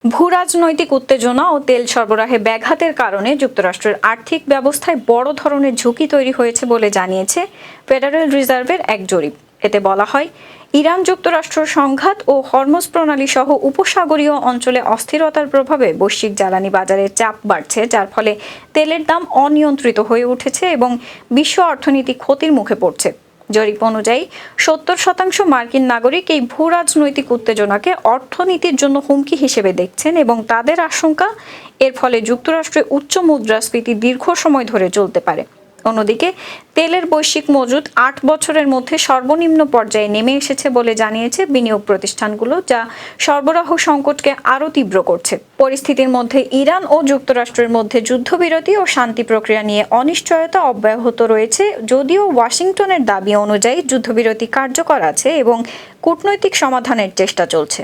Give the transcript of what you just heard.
ভূরাজনৈতিক উত্তেজনা ও তেল সরবরাহে ব্যাঘাতের কারণে যুক্তরাষ্ট্রের আর্থিক ব্যবস্থায় বড় ধরনের ঝুঁকি তৈরি হয়েছে বলে জানিয়েছে ফেডারেল রিজার্ভের এক জরিপ। এতে বলা হয়, ইরান যুক্তরাষ্ট্র সংঘাত ও হরমুজ প্রণালী সহ উপসাগরীয় অঞ্চলে অস্থিরতার প্রভাবে বৈশ্বিক জ্বালানি বাজারে চাপ বাড়ছে, যার ফলে তেলের দাম অনিয়ন্ত্রিত হয়ে উঠেছে এবং বিশ্ব অর্থনীতি ক্ষতির মুখে পড়ছে। জরিপ অনুযায়ী ৭০% মার্কিন নাগরিক এই ভূরাজনৈতিক উত্তেজনাকে অর্থনীতির জন্য হুমকি হিসেবে দেখছেন এবং তাদের আশঙ্কা, এর ফলে যুক্তরাষ্ট্রে উচ্চ মুদ্রাস্ফীতি দীর্ঘ সময় ধরে চলতে পারে। অন্যদিকে তেলের বৈশ্বিক মজুদ ৮ বছরের মধ্যে সর্বনিম্ন পর্যায়ে নেমে এসেছে বলে জানিয়েছে বিনিয়োগ প্রতিষ্ঠানগুলো, যা সরবরাহ সংকটকে আরও তীব্র করছে। পরিস্থিতির মধ্যে ইরান ও যুক্তরাষ্ট্রের মধ্যে যুদ্ধবিরতি ও শান্তি প্রক্রিয়া নিয়ে অনিশ্চয়তা অব্যাহত রয়েছে, যদিও ওয়াশিংটনের দাবি অনুযায়ী যুদ্ধবিরতি কার্যকর আছে এবং কূটনৈতিক সমাধানের চেষ্টা চলছে।